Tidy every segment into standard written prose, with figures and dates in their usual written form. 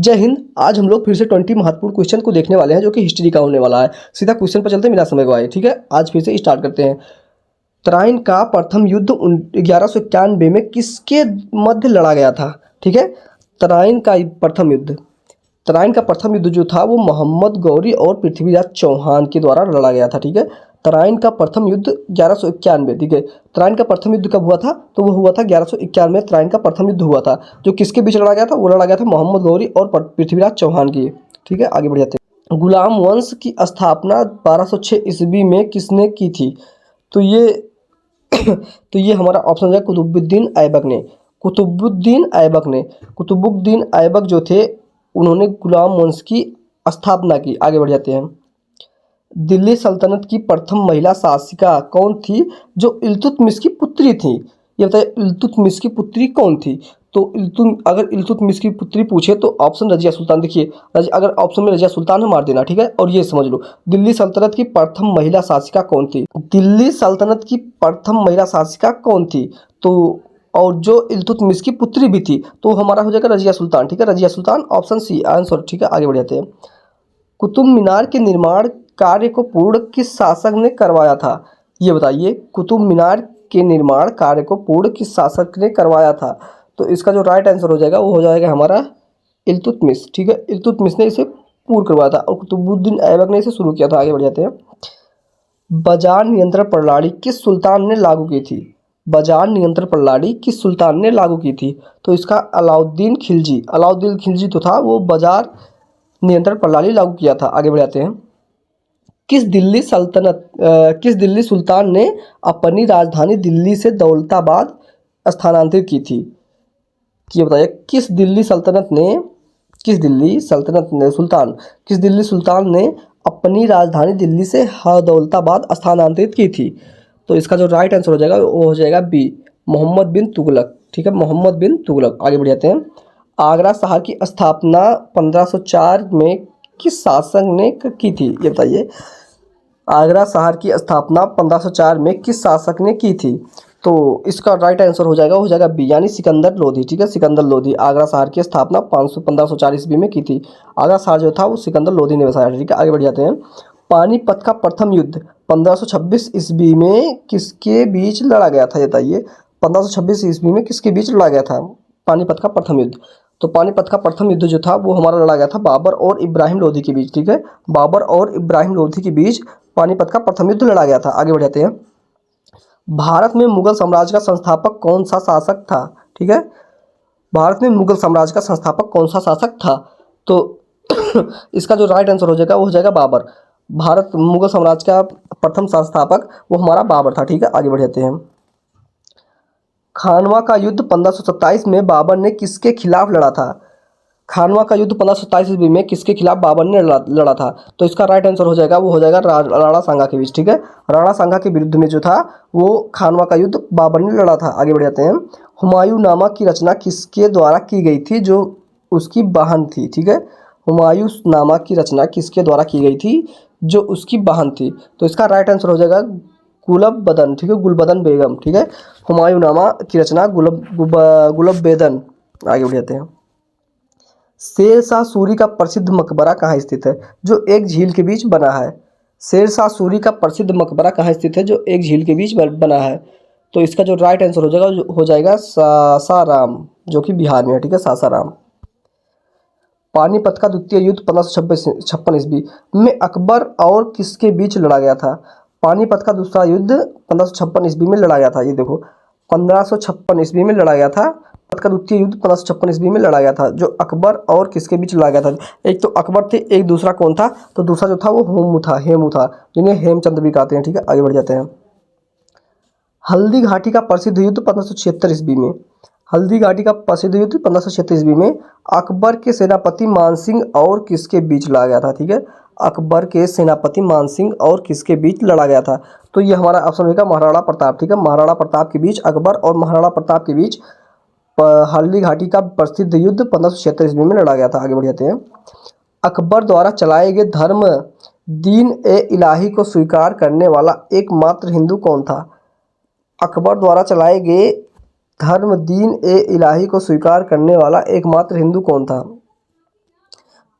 जय हिंद। आज हम लोग फिर से 20 महत्वपूर्ण क्वेश्चन को देखने वाले हैं जो कि हिस्ट्री का होने वाला है। सीधा क्वेश्चन पर चलते हैं बिना समय गवाए। ठीक है, आज फिर से स्टार्ट करते हैं। तराइन का प्रथम युद्ध 1191 में किसके मध्य लड़ा गया था? ठीक है, तराइन का प्रथम युद्ध तराइन का प्रथम युद्ध जो था वो मोहम्मद गौरी और पृथ्वीराज चौहान के द्वारा लड़ा गया था। ठीक है, तराइन का प्रथम युद्ध 1191। ठीक है, तराइन का प्रथम युद्ध कब हुआ था? तो वो हुआ था 1191 में। तराइन का प्रथम युद्ध हुआ था जो किसके बीच लड़ा गया था? वो लड़ा गया था मोहम्मद गौरी और पृथ्वीराज चौहान की। ठीक है, आगे बढ़ जाते हैं। गुलाम वंश की स्थापना 1206 ईस्वी में किसने की थी? तो ये तो ये हमारा ऑप्शन है कुतुबुद्दीन ऐबक ने। कुतुबुद्दीन ऐबक जो थे उन्होंने गुलाम वंश की स्थापना की। आगे बढ़ जाते हैं। दिल्ली सल्तनत की प्रथम महिला शासिका कौन थी जो इल्तुतमिश की पुत्री थी? ये बताइए, इल्तुतमिश की पुत्री कौन थी? तो अगर इल्तुतमिश की पुत्री पूछे तो ऑप्शन रजिया सुल्तान। देखिए, अगर ऑप्शन में रजिया सुल्तान है मार देना। ठीक है, और ये समझ लो दिल्ली सल्तनत की प्रथम महिला शासिका कौन थी? दिल्ली सल्तनत की प्रथम महिला शासिका कौन थी? तो और जो इल्तुतमिश की पुत्री भी थी तो हमारा हो जाएगा रजिया सुल्तान। ठीक है, Razia Sultan, option C answer. ठीक है, आगे बढ़ जाते हैं। कुतुब मीनार के निर्माण कार्य को पूर्ण किस शासक ने करवाया था? ये बताइए, कुतुब मीनार के निर्माण कार्य को पूर्ण किस शासक ने करवाया था? तो इसका जो राइट आंसर हो जाएगा वो हो जाएगा हमारा इल्तुतमिश। ठीक है, इल्तुतमिश ने इसे पूर्ण करवाया था और कुतुबुद्दीन ऐबक ने इसे शुरू किया था। आगे बढ़ जाते हैं। बाजार नियंत्रण प्रणाली किस सुल्तान ने लागू की थी? बाजार नियंत्रण प्रणाली किस सुल्तान ने लागू की थी? तो इसका अलाउद्दीन खिलजी तो था, वो बाजार नियंत्रण प्रणाली लागू किया था। आगे बढ़ जाते हैं। किस दिल्ली सुल्तान ने अपनी राजधानी दिल्ली से दौलताबाद स्थानांतरित की थी? ये बताइए, किस दिल्ली सुल्तान ने अपनी राजधानी दिल्ली से दौलताबाद स्थानांतरित की थी? तो इसका जो राइट आंसर हो जाएगा वो हो जाएगा बी, मोहम्मद बिन तुगलक। ठीक है, मोहम्मद बिन तुगलक। आगे बढ़ जाते हैं। आगरा शहर की स्थापना 1504 में किस शासक ने की थी? ये बताइए, आगरा शहर की स्थापना 1504 में किस शासक ने की थी? तो इसका राइट आंसर हो जाएगा बी, यानी सिकंदर लोधी। ठीक है, सिकंदर लोधी। आगरा शहर की स्थापना 1504 ईस्वी में की थी। आगरा शहर जो था वो सिकंदर लोधी ने बसाया। ठीक है, आगे बढ़ जाते हैं। पानीपत का प्रथम युद्ध 1526 ईस्वी में किसके बीच लड़ा गया था? बताइए, 1526 ईस्वी में किसके बीच लड़ा गया था पानीपत का प्रथम युद्ध? तो पानीपत का प्रथम युद्ध जो था वो हमारा लड़ा गया था बाबर और इब्राहिम लोधी के बीच। ठीक है, बाबर और इब्राहिम लोधी के बीच पानीपत का प्रथम युद्ध लड़ा गया था। आगे बढ़ जाते हैं। भारत में मुगल साम्राज्य का संस्थापक कौन सा शासक था? ठीक है, भारत में मुगल साम्राज्य का संस्थापक कौन सा शासक था? तो इसका जो राइट आंसर हो जाएगा वो हो जाएगा बाबर। भारत मुगल साम्राज्य का प्रथम संस्थापक वो हमारा बाबर था। ठीक है, आगे बढ़ जाते हैं। खानवा का युद्ध 1527 में बाबर ने किसके खिलाफ लड़ा था? खानवा का युद्ध 1527 ईस्वी में किसके खिलाफ बाबर ने लड़ा था? तो इसका राइट आंसर हो जाएगा वो हो जाएगा राणा सांगा के बीच। ठीक है, राणा सांगा के विरुद्ध में जो था वो खानवा का युद्ध बाबर ने लड़ा था। आगे बढ़ जाते हैं। हुमायूं नामा की रचना किसके द्वारा की गई थी जो उसकी बहन थी? ठीक है, हुमायूं नामा की रचना किसके द्वारा की गई थी जो उसकी बहन थी? तो इसका राइट आंसर हो जाएगा गुलबदन। ठीक है, गुलबदन बेगम। ठीक है, हुमायूं नामा की रचना गुलबेदन। आगे बढ़ जाते हैं। शेरशाह सूरी का प्रसिद्ध मकबरा कहाँ स्थित है जो एक झील के बीच बना है? शेरशाह सूरी का प्रसिद्ध मकबरा कहाँ स्थित है जो एक झील के बीच बना है? तो इसका जो राइट आंसर हो जाएगा सासाराम, जो कि बिहार में है। ठीक है, सासाराम। पानीपत का द्वितीय युद्ध 1556 ईस्वी में अकबर और किसके बीच लड़ा गया था? पानीपत का दूसरा युद्ध 1556 ईस्वी में लड़ा गया था। ये देखो, 1556 ईस्वी में लड़ा गया था। पानीपत का द्वितीय युद्ध 1556 ईस्वी में लड़ा गया था जो अकबर और किसके बीच लड़ा गया था? एक तो अकबर थे, एक दूसरा कौन था? तो दूसरा जो था वो हेमू था, जिन्हें हेमचंद भी कहते हैं। ठीक है, आगे बढ़ जाते हैं। हल्दी घाटी का प्रसिद्ध युद्ध 1576 ईस्वी में हल्दी घाटी का प्रसिद्ध युद्ध 1576 ईस्वी में अकबर के सेनापति मानसिंह और किसके बीच लड़ा गया था? ठीक है, अकबर के सेनापति मानसिंह और किसके बीच लड़ा गया था? तो ये हमारा ऑप्शन होगा महाराणा प्रताप। ठीक है, महाराणा प्रताप के बीच, अकबर और महाराणा प्रताप के बीच हल्दी घाटी का प्रसिद्ध युद्ध 1576 ईस्वी में लड़ा गया था। आगे बढ़ जाते हैं। अकबर द्वारा चलाए गए धर्म दीन ए इलाही को स्वीकार करने वाला एकमात्र हिंदू कौन था? अकबर द्वारा चलाए गए धर्म दीन ए इलाही को स्वीकार करने वाला एकमात्र हिंदू कौन था?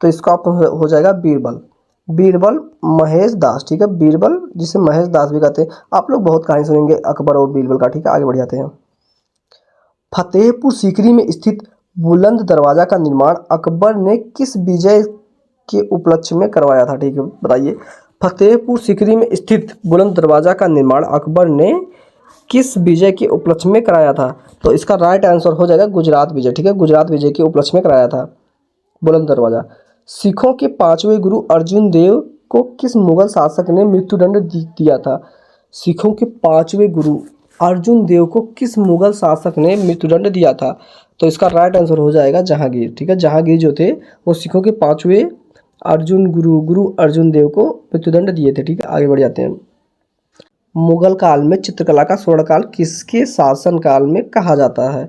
तो इसका ऑप्शन हो जाएगा बीरबल। बीरबल महेश दास, ठीक है, बीरबल जिसे महेश दास भी कहते हैं। आप लोग बहुत कहानी सुनेंगे अकबर और बीरबल का, ठीक है। आगे बढ़ जाते हैं। फतेहपुर सीकरी में स्थित बुलंद दरवाजा का निर्माण अकबर ने किस विजय के उपलक्ष्य में करवाया था, ठीक है, बताइए। फतेहपुर सीकरी में स्थित बुलंद दरवाजा का निर्माण अकबर ने किस विजय के उपलक्ष्य में कराया था? तो इसका राइट आंसर हो जाएगा गुजरात विजय, ठीक है, गुजरात विजय के उपलक्ष्य में कराया था बुलंद दरवाजा। सिखों के पांचवें गुरु अर्जुन देव को किस मुगल शासक ने मृत्युदंड दिया था? सिखों के पांचवें गुरु अर्जुन देव को किस मुगल शासक ने मृत्युदंड दिया था? तो इसका राइट आंसर हो जाएगा जहांगीर, ठीक है। जहांगीर जो थे वो सिखों के पांचवें गुरु अर्जुन देव को मृत्युदंड दिए थे, ठीक है। आगे बढ़ जाते हैं। मुगल काल में चित्रकला का स्वर्णकाल किसके शासनकाल में कहा जाता है,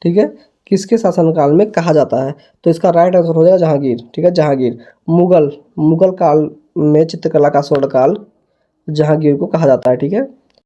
ठीक है, किसके शासनकाल में कहा जाता है? तो इसका राइट आंसर हो जाएगा जहांगीर, ठीक है, जहांगीर। मुगल काल में चित्रकला का स्वर्णकाल जहांगीर को कहा जाता है, ठीक है।